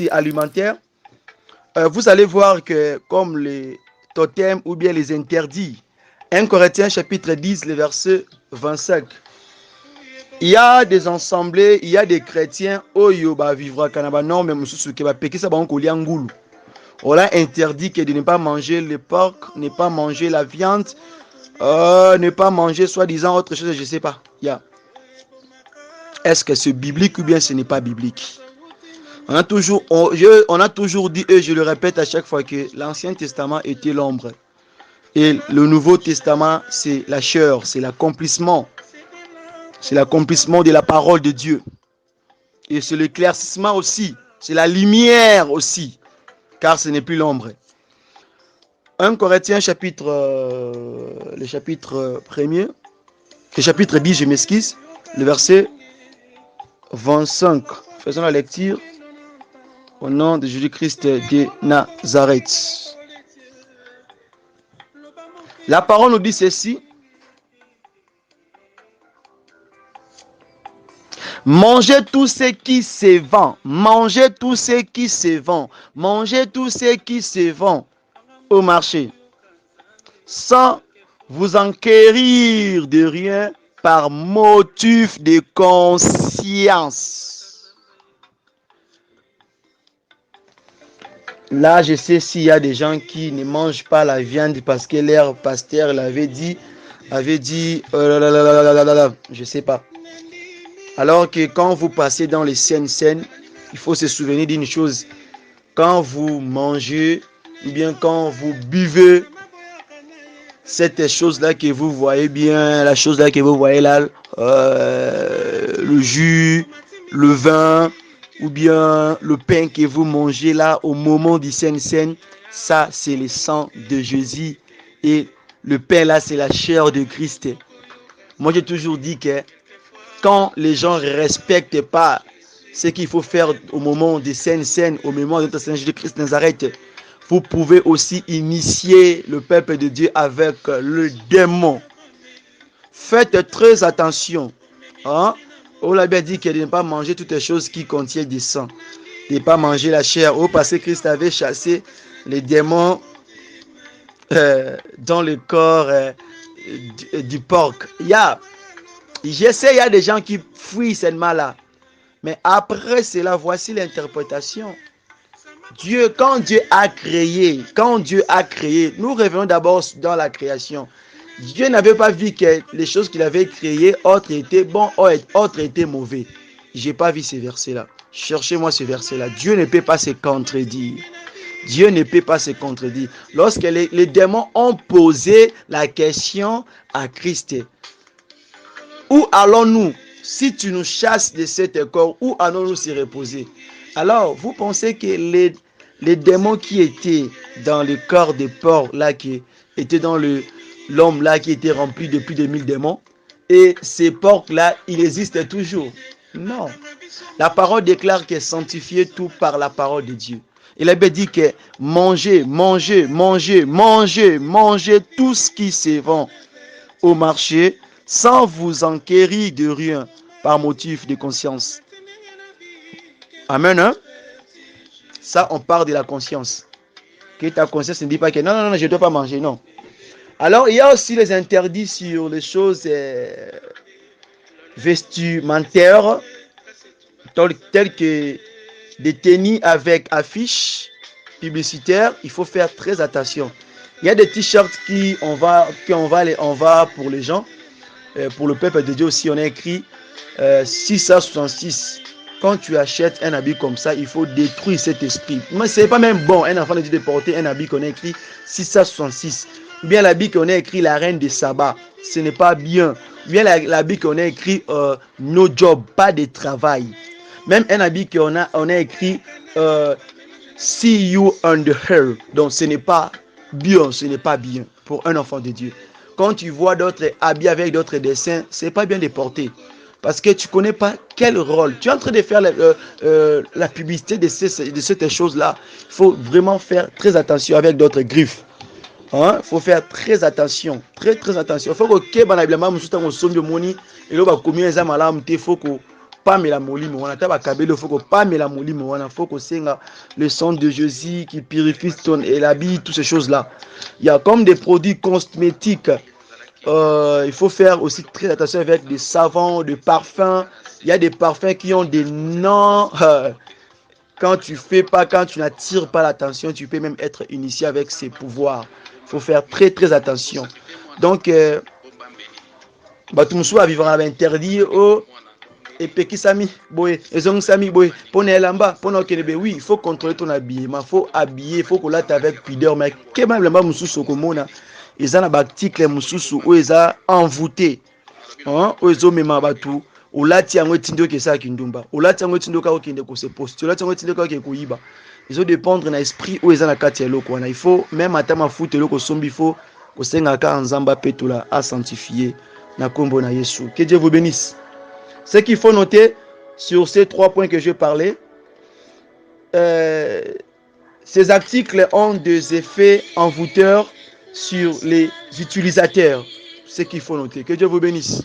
partie alimentaire, vous allez voir que comme les totems ou bien les interdits, 1 Corinthiens chapitre 10, le verset 25, il y a des assemblées, il y a des chrétiens, Oyo ba vivra kanaba non mais mususu ke ba pekisa ba onko liangulu. On a interdit que de ne pas manger le porc, ne pas manger la viande, ne pas manger soi-disant autre chose, je ne sais pas. Yeah. Est-ce que c'est biblique ou bien ce n'est pas biblique? On a toujours dit, et je le répète à chaque fois, que l'Ancien Testament était l'ombre. Et le Nouveau Testament, c'est la chair, c'est l'accomplissement. C'est l'accomplissement de la parole de Dieu. Et c'est l'éclaircissement aussi. C'est la lumière aussi. Car ce n'est plus l'ombre. 1 Corinthiens chapitre, le chapitre 1er, le chapitre 10, je m'excuse, le verset 25. Faisons la lecture au nom de Jésus-Christ de Nazareth. La parole nous dit ceci. Mangez tout ce qui se vend. Mangez tout ce qui se vend. Mangez tout ce qui se vend au marché. Sans vous enquérir de rien par motif de conscience. Là, je sais s'il y a des gens qui ne mangent pas la viande parce que leur pasteur l'avait dit, je sais pas. Alors que quand vous passez dans les scènes, il faut se souvenir d'une chose. Quand vous mangez, ou bien quand vous buvez, cette chose-là que vous voyez bien, la chose-là que vous voyez là, le jus, le vin, ou bien le pain que vous mangez là au moment du scène, ça c'est le sang de Jésus. Et le pain là, c'est la chair de Christ. Moi j'ai toujours dit que quand les gens ne respectent pas ce qu'il faut faire au moment des scènes, au moment de notre Seigneur Jésus-Christ de Nazareth, vous pouvez aussi initier le peuple de Dieu avec le démon. Faites très attention. Hein? On l'a bien dit qu'il de ne pas manger toutes les choses qui contiennent du sang. De ne pas manger la chair. Parce que Christ avait chassé les démons dans le corps du porc. Je sais, il y a des gens qui fuient ce mal-là. Mais après cela, voici l'interprétation. Quand Dieu a créé, nous revenons d'abord dans la création. Dieu n'avait pas vu que les choses qu'il avait créées, autres étaient bons, autres étaient mauvais. Je n'ai pas vu ce verset-là. Cherchez-moi ce verset-là. Dieu ne peut pas se contredire. Dieu ne peut pas se contredire. Lorsque les démons ont posé la question à Christ, où allons-nous si tu nous chasses de cet corps? Où allons-nous se reposer? Alors, vous pensez que les démons qui étaient dans le corps des porcs, là, qui étaient dans l'homme, là, qui était rempli de plus de 1000 démons, et ces porcs-là, ils existent toujours? Non. La parole déclare que sanctifiez tout par la parole de Dieu. Il a bien dit que mangez tout ce qui se vend au marché, sans vous enquérir de rien par motif de conscience. Amen. Hein? Ça, on parle de la conscience. Que ta conscience ne dit pas que non, je ne dois pas manger, non. Alors, il y a aussi les interdits sur les choses vestimentaires, telles que des tenues avec affiches publicitaires. Il faut faire très attention. Il y a des t-shirts qu'on va pour les gens. Pour le peuple de Dieu aussi, on a écrit 666. Quand tu achètes un habit comme ça, il faut détruire cet esprit. Mais ce n'est pas même bon, un enfant de Dieu, de porter un habit qu'on a écrit 666. Ou bien l'habit qu'on a écrit la reine de Saba. Ce n'est pas bien. Ou bien l'habit qu'on a écrit no job, pas de travail. Même un habit qu'on a écrit see you on the hair. Donc ce n'est pas bien, pour un enfant de Dieu. Quand tu vois d'autres habits avec d'autres dessins, c'est pas bien de porter. Parce que tu ne connais pas quel rôle. Tu es en train de faire la publicité de ces choses-là. Il faut vraiment faire très attention avec d'autres griffes. Il faut faire très attention. Très attention. Il faut que pamela molimo wana ta bakabelo faut que pamela molimo wana faut que senga le sang de Jésus qui purifie ton et l'habit, toutes ces choses là. Il y a comme des produits cosmétiques. Il faut faire aussi très attention avec des savons, des parfums. Il y a des parfums qui ont des noms. Quand tu n'attires pas l'attention, tu peux même être initié avec ces pouvoirs. Il faut faire très très attention. Donc, Batumsu a vivre à l'interdit. Et Pekisami, boy, et Sami, boy, pour Nelamba, pour oui, il faut contrôler ton habillement, il faut habiller, il faut qu'on l'atte avec pudeur. Mais que même là-bas, Moussou Komona, ils ont un article Moussou où ils ont envoûté, où ils ont même abattu. Ou là, tiens, on tindo que ça kindumba. Ou là, tiens, on tindo ka kinde ko se poste. Là, tiens, on tindo ka ko yiba. Ils ont dépendre dans l'esprit où ils ont la carte loko. Il faut même atama foot loko sombi, il faut ko senga ka nzamba petula à sanctifier na kombo na Yesu. Que Dieu vous bénisse. Ce qu'il faut noter sur ces 3 points que je parlais, ces articles ont des effets envoûteurs sur les utilisateurs. Ce qu'il faut noter. Que Dieu vous bénisse.